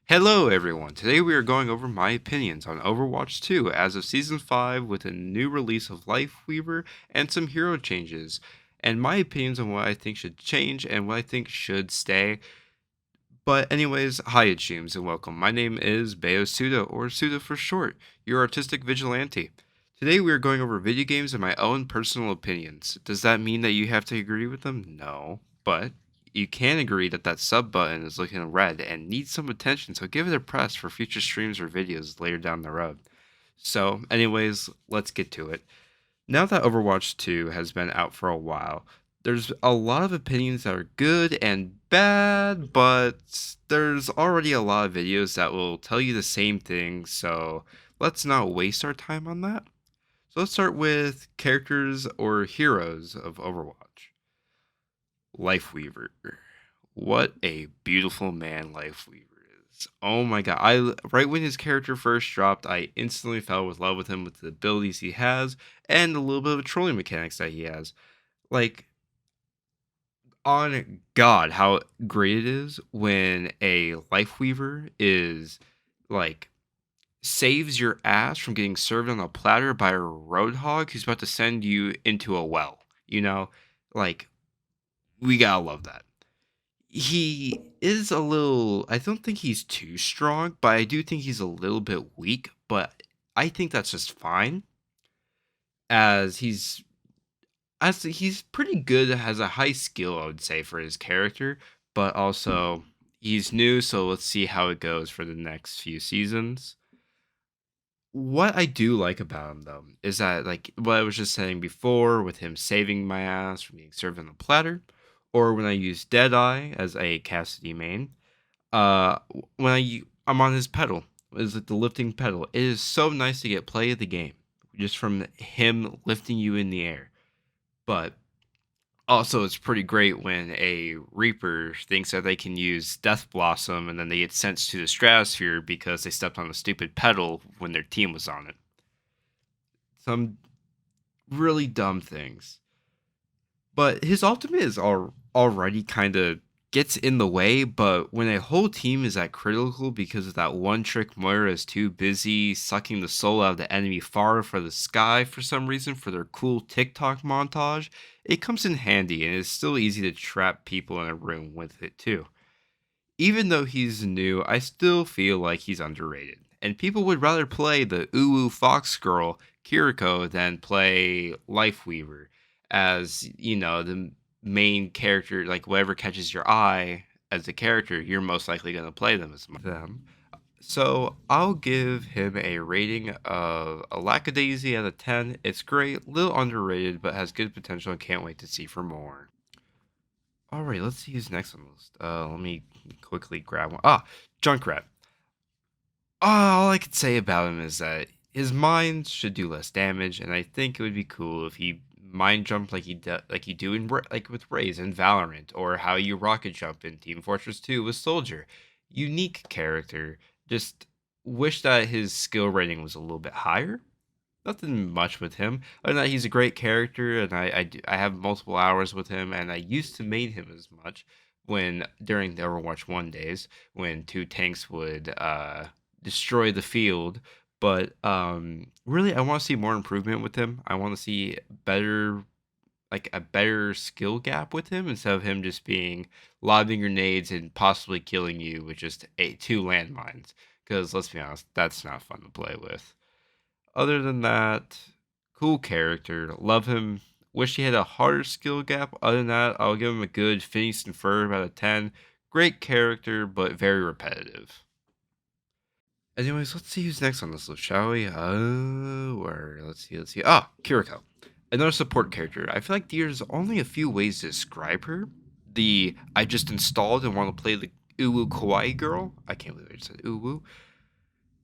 Hello, everyone. Today we are going over my opinions on Overwatch 2 as of Season 5 with a new release of Lifeweaver and some hero changes, and my opinions on what I think should change and what I think should stay. But, anyways, hi, Achievs, and welcome. My name is Bayo Suda, or Suda for short, your artistic vigilante. Today we are going over video games and my own personal opinions. Does that mean that you have to agree with them? No. But you can agree that that sub button is looking red and needs some attention, so give it a press for future streams or videos later down the road. So, anyways, let's get to it. Now that Overwatch 2 has been out for a while, there's a lot of opinions that are good and bad, but there's already a lot of videos that will tell you the same thing, so let's not waste our time on that. So let's start with characters or heroes of Overwatch. Lifeweaver. What a beautiful man Lifeweaver is. Oh my god. Right when his character first dropped, I instantly fell with love with him with the abilities he has and a little bit of trolling mechanics that he has. Like, on God, how great it is when a Lifeweaver is like saves your ass from getting served on a platter by a roadhog who's about to send you into a well. You know, like, we gotta love that. He is a little, I don't think he's too strong, but I do think he's a little bit weak, but I think that's just fine as he's pretty good, has a high skill, I would say, for his character, but also he's new, so let's see how it goes for the next few seasons. What I do like about him though is that, like what I was just saying before, with him saving my ass from being served on a platter, or when I use Deadeye as a Cassidy main, when I'm on his pedal, is like the lifting pedal. It is so nice to get play of the game just from him lifting you in the air. But also, it's pretty great when a Reaper thinks that they can use Death Blossom and then they get sent to the stratosphere because they stepped on a stupid pedal when their team was on it. Some really dumb things. But his ultimate is already kind of gets in the way, but when a whole team is at critical because of that one trick, Moira is too busy sucking the soul out of the enemy far for the sky for some reason for their cool TikTok montage, it comes in handy and it's still easy to trap people in a room with it too. Even though he's new, I still feel like he's underrated. And people would rather play the Uwu Fox Girl Kiriko than play Lifeweaver as, the main character, like whatever catches your eye as a character, you're most likely going to play them as them. So I'll give him a rating of a lackadaisy out of 10. It's great, little underrated, but has good potential and can't wait to see for more. All right, let's see who's next on the list. Let me quickly grab one. Junkrat. All I could say about him is that his mines should do less damage, and I think it would be cool if he mind jumped like you do in like with Raze in Valorant, or how you rocket jump in Team Fortress 2 with Soldier. Unique character. Just wish that his skill rating was a little bit higher. Nothing much with him. Other than that, he's a great character, and I have multiple hours with him, and I used to main him as much when during the Overwatch 1 days when two tanks would destroy the field. But really, I want to see more improvement with him. I want to see better, like a better skill gap with him instead of him just being lobbing grenades and possibly killing you with just two landmines. Because let's be honest, that's not fun to play with. Other than that, cool character. Love him. Wish he had a harder skill gap. Other than that, I'll give him a good Phineas and Ferb out of 10. Great character, but very repetitive. Anyways, let's see who's next on this list, shall we? Let's see. Kiriko. Another support character. I feel like there's only a few ways to describe her. I just installed and want to play the Uwu Kawaii girl. I can't believe I just said Uwu.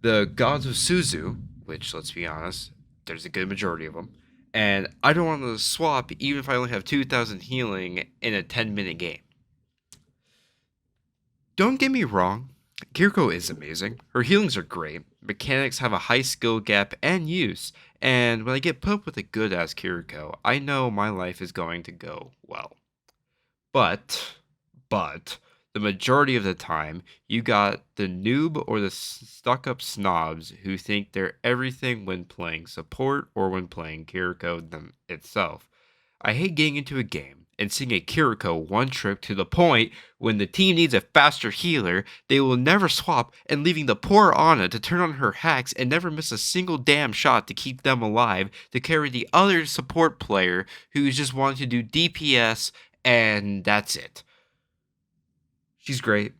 The Gods of Suzu, which, let's be honest, there's a good majority of them. And I don't want to swap even if I only have 2,000 healing in a 10-minute game. Don't get me wrong, Kiriko is amazing. Her healings are great. Mechanics have a high skill gap and use. And when I get put with a good ass Kiriko, I know my life is going to go well. But, The majority of the time, you got the noob or the stuck up snobs who think they're everything when playing support or when playing Kiriko them itself. I hate getting into a game and seeing a Kiriko one trick to the point when the team needs a faster healer, they will never swap and leaving the poor Ana to turn on her hacks and never miss a single damn shot to keep them alive to carry the other support player who's just wanting to do DPS and that's it. She's great.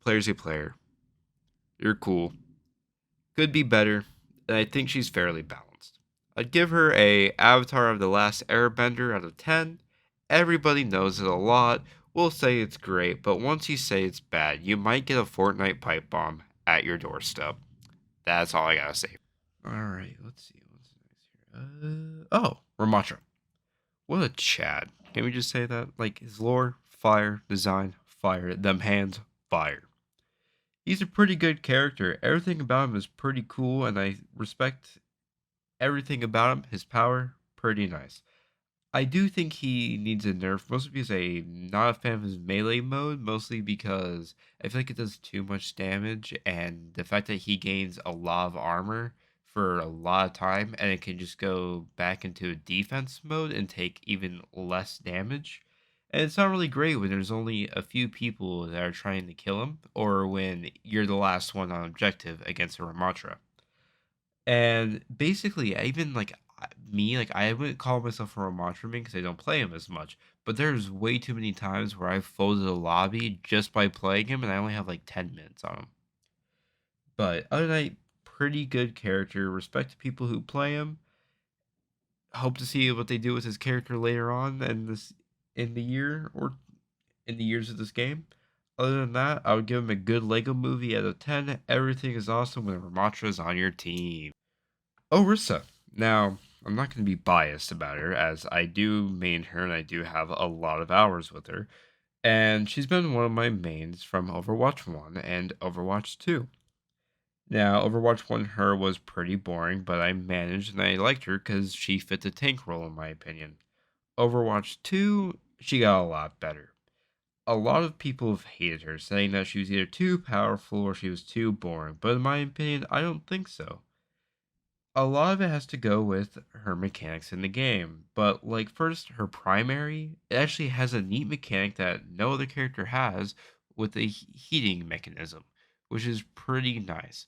Player's a player. You're cool. Could be better, and I think she's fairly balanced. I'd give her a Avatar of the Last Airbender out of 10. Everybody knows it a lot. We'll say it's great, but once you say it's bad, you might get a Fortnite pipe bomb at your doorstep. That's all I gotta say. Alright, let's see. What's next here? Ramatra. What a Chad. Can we just say that? Like, his lore, fire, design, fire, them hands, fire. He's a pretty good character. Everything about him is pretty cool, and I respect everything about him. His power, pretty nice. I do think he needs a nerf, mostly because I'm not a fan of his melee mode, mostly because I feel like it does too much damage, and the fact that he gains a lot of armor for a lot of time, and it can just go back into a defense mode and take even less damage. And it's not really great when there's only a few people that are trying to kill him, or when you're the last one on objective against a Ramatra. And basically, I even like me, like I wouldn't call myself a Ramattraman because I don't play him as much. But there's way too many times where I've folded a lobby just by playing him, and I only have like 10 minutes on him. But other than that, pretty good character. Respect to people who play him. Hope to see what they do with his character later on in the year or in the years of this game. Other than that, I would give him a good Lego movie out of 10. Everything is awesome when Ramatra is on your team. Orisa. Now, I'm not going to be biased about her, as I do main her and I do have a lot of hours with her. And she's been one of my mains from Overwatch 1 and Overwatch 2. Now, Overwatch 1, her was pretty boring, but I managed and I liked her because she fit the tank role, in my opinion. Overwatch 2, she got a lot better. A lot of people have hated her, saying that she was either too powerful or she was too boring, but in my opinion, I don't think so. A lot of it has to go with her mechanics in the game. But like first, her primary, it actually has a neat mechanic that no other character has with a heating mechanism, which is pretty nice.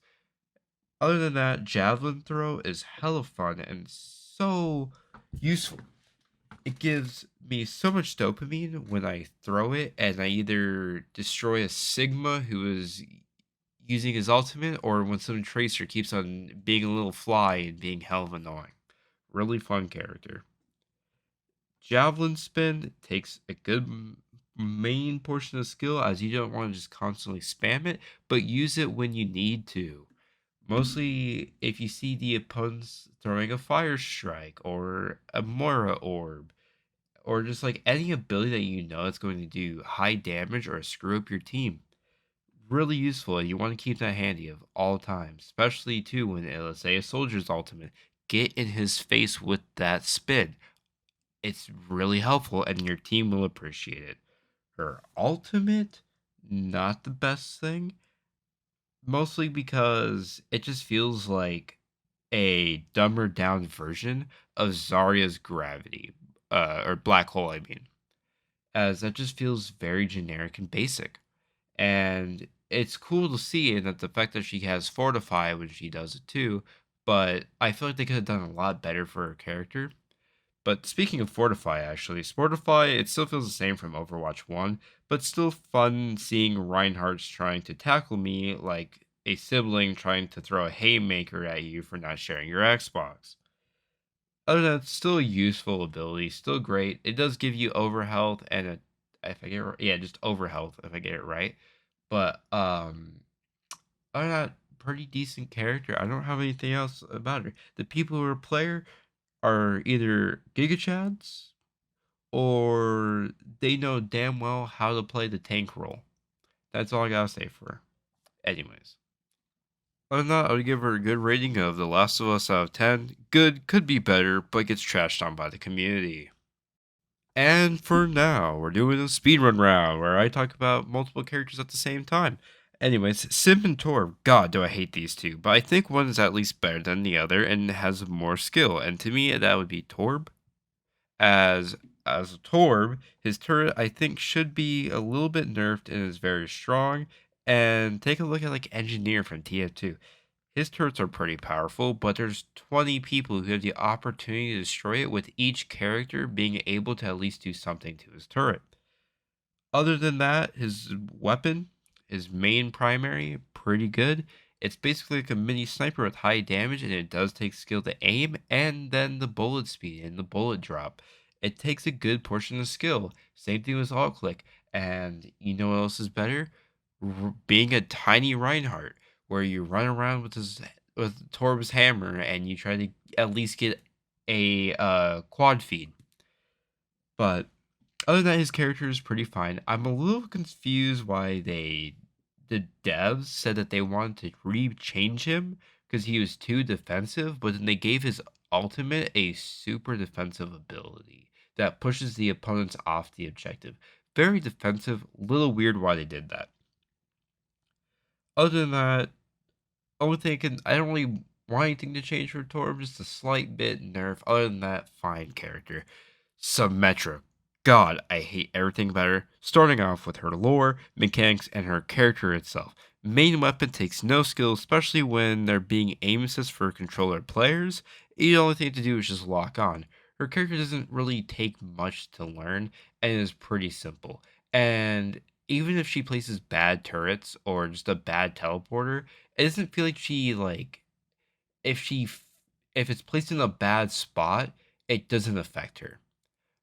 Other than that, javelin throw is hella fun and so useful. It gives me so much dopamine when I throw it, and I either destroy a Sigma who is using his ultimate, or when some tracer keeps on being a little fly and being hell of annoying. Really fun character. Javelin spin takes a good main portion of skill, as you don't want to just constantly spam it, but use it when you need to. Mostly if you see the opponents throwing a fire strike or a Mora orb, or just like any ability that you know is going to do high damage or screw up your team. Really useful, and you want to keep that handy of all times, especially too when let's say a soldier's ultimate. Get in his face with that spin. It's really helpful, and your team will appreciate it. Her ultimate, not the best thing, mostly because it just feels like a dumber down version of Zarya's gravity, or black hole. I mean, as that just feels very generic and basic. And it's cool to see and that the fact that she has Fortify when she does it too, but I feel like they could have done a lot better for her character. But speaking of Fortify, actually, Sportify, it still feels the same from Overwatch 1, but still fun seeing Reinhardt's trying to tackle me like a sibling trying to throw a haymaker at you for not sharing your Xbox. Other than that, still a useful ability, still great. It does give you overhealth and a, if I get it, yeah, just overhealth if I get it right. But other than that, pretty decent character. I don't have anything else about her. The people who are player are either Giga Chads or they know damn well how to play the tank role. That's all I gotta say for her. Anyways. Other than that, I would give her a good rating of The Last of Us out of 10. Good, could be better, but gets trashed on by the community. And for now, we're doing a speedrun round where I talk about multiple characters at the same time. Anyways, Sim and Torb, God, do I hate these two, but I think one is at least better than the other and has more skill. And to me, that would be Torb. As as a Torb, his turret I think should be a little bit nerfed and is very strong. And take a look at like Engineer from TF2. His turrets are pretty powerful, but there's 20 people who have the opportunity to destroy it with each character being able to at least do something to his turret. Other than that, his weapon, his main primary, pretty good. It's basically like a mini sniper with high damage, and it does take skill to aim, and then the bullet speed and the bullet drop. It takes a good portion of skill. Same thing with alt click. And you know what else is better? Being a tiny Reinhardt, where you run around with Torb's hammer, and you try to at least get a quad feed. But other than that, his character is pretty fine. I'm a little confused why the devs said that they wanted to re-change him because he was too defensive, but then they gave his ultimate a super defensive ability that pushes the opponents off the objective. Very defensive, little weird why they did that. Other than that, only thing I don't really want anything to change for Torb, just a slight bit nerf. Other than that, fine character. Symmetra. God, I hate everything about her, starting off with her lore, mechanics, and her character itself. Main weapon takes no skill, especially when they're being aim assist for controller players. The only thing to do is just lock on. Her character doesn't really take much to learn and is pretty simple. And even if she places bad turrets or just a bad teleporter, it doesn't feel like if if it's placed in a bad spot, it doesn't affect her.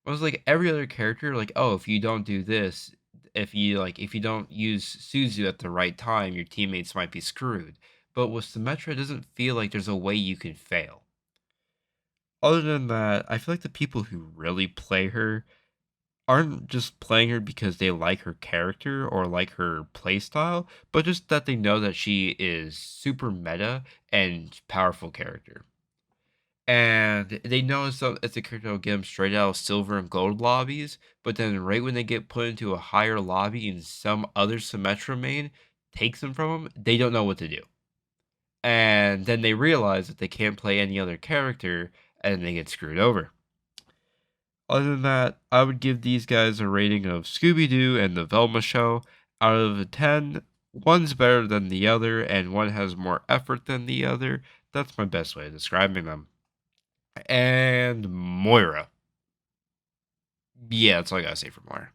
It was like every other character, like, oh, if you don't do this, if you don't use Suzu at the right time, your teammates might be screwed. But with Symmetra, it doesn't feel like there's a way you can fail. Other than that, I feel like the people who really play her aren't just playing her because they like her character or like her playstyle, but just that they know that she is super meta and powerful character. And they know it's a character that'll get them straight out of silver and gold lobbies, but then right when they get put into a higher lobby and some other Symmetra main takes them from them, they don't know what to do. And then they realize that they can't play any other character, and they get screwed over. Other than that, I would give these guys a rating of Scooby Doo and the Velma Show. Out of a 10, one's better than the other, and one has more effort than the other. That's my best way of describing them. And Moira. Yeah, that's all I gotta say for Moira.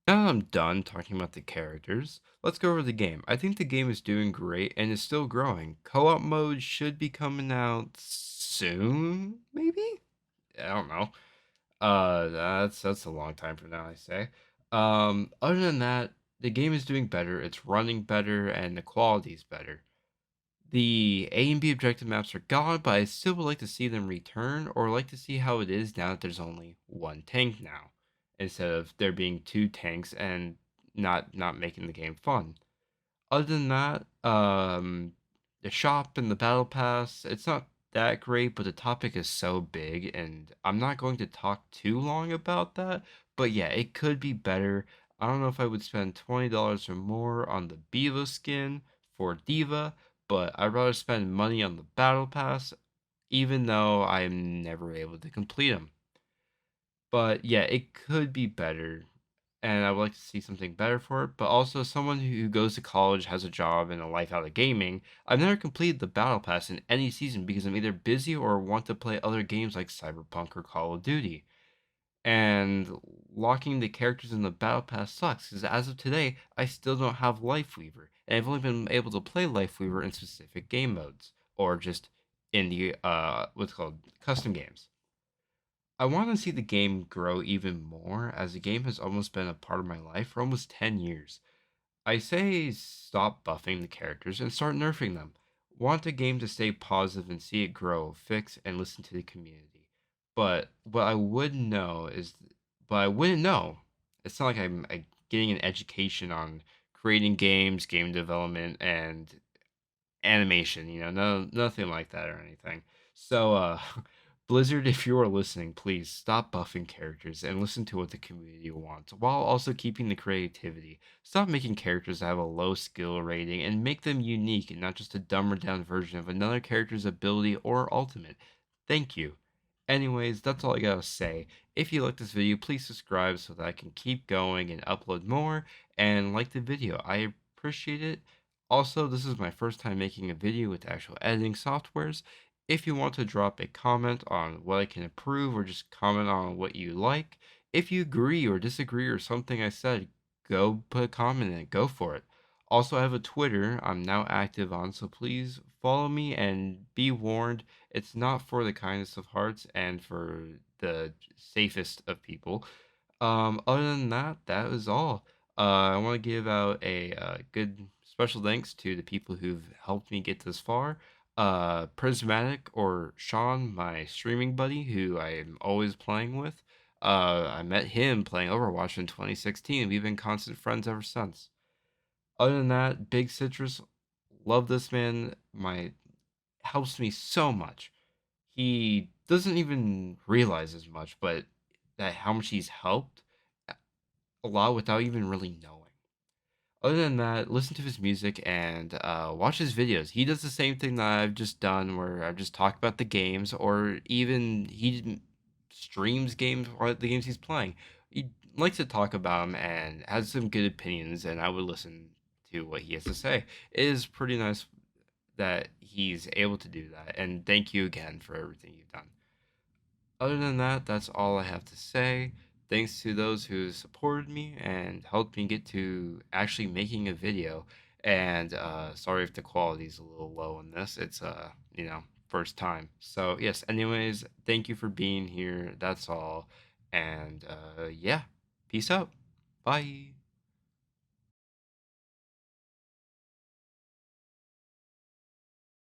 Now that I'm done talking about the characters, let's go over the game. I think the game is doing great and is still growing. Co-op mode should be coming out soon, maybe? I don't know. That's a long time from now, I say. Other than that, the game is doing better, it's running better, and the quality is better. The A and B objective maps are gone, but I still would like to see them return, or like to see how it is now that there's only one tank now, instead of there being two tanks and not making the game fun. Other than that, the shop and the battle pass, it's not that great, but the topic is so big, and I'm not going to talk too long about that. But yeah, it could be better. I don't know if I would spend $20 or more on the Bevo skin for Diva, but I'd rather spend money on the battle pass, even though I'm never able to complete them. But yeah, it could be better, and I would like to see something better for it. But also, someone who goes to college, has a job, and a life out of gaming, I've never completed the Battle Pass in any season because I'm either busy or want to play other games like Cyberpunk or Call of Duty. And locking the characters in the Battle Pass sucks because as of today, I still don't have Life Weaver, and I've only been able to play Life Weaver in specific game modes or just in the what's called custom games. I want to see the game grow even more as the game has almost been a part of my life for almost 10 years. I say stop buffing the characters and start nerfing them. Want the game to stay positive and see it grow, fix, and listen to the community. But what I would know is, but I wouldn't know. It's not like I'm getting an education on creating games, game development, and animation. No, nothing like that or anything. So, Blizzard, if you are listening, please stop buffing characters and listen to what the community wants, while also keeping the creativity. Stop making characters that have a low skill rating and make them unique and not just a dumber down version of another character's ability or ultimate. Thank you. Anyways, that's all I gotta say. If you like this video, please subscribe so that I can keep going and upload more, and like the video. I appreciate it. Also, this is my first time making a video with actual editing softwares. If you want to drop a comment on what I can improve or just comment on what you like, if you agree or disagree or something I said, go put a comment in it. Go for it. Also, I have a Twitter I'm now active on, so please follow me and be warned, it's not for the kindest of hearts and for the safest of people. Other than that, that is all. I want to give out a good special thanks to the people who've helped me get this far. Prismatic or Sean, my streaming buddy, who I am always playing with. I met him playing Overwatch in 2016. We've been constant friends ever since. Other than that, Big Citrus, love this man. My helps me so much. He doesn't even realize as much, but that how much he's helped a lot without even really knowing. Other than that, listen to his music and watch his videos. He does the same thing that I've just done, where I've just talked about the games, or even he streams games or the games he's playing. He likes to talk about them and has some good opinions, and I would listen to what he has to say. It is pretty nice that he's able to do that, and thank you again for everything you've done. Other than that, that's all I have to say. Thanks to those who supported me and helped me get to actually making a video. And sorry if the quality is a little low in this. It's first time. So yes, anyways, thank you for being here. That's all. And yeah, peace out. Bye.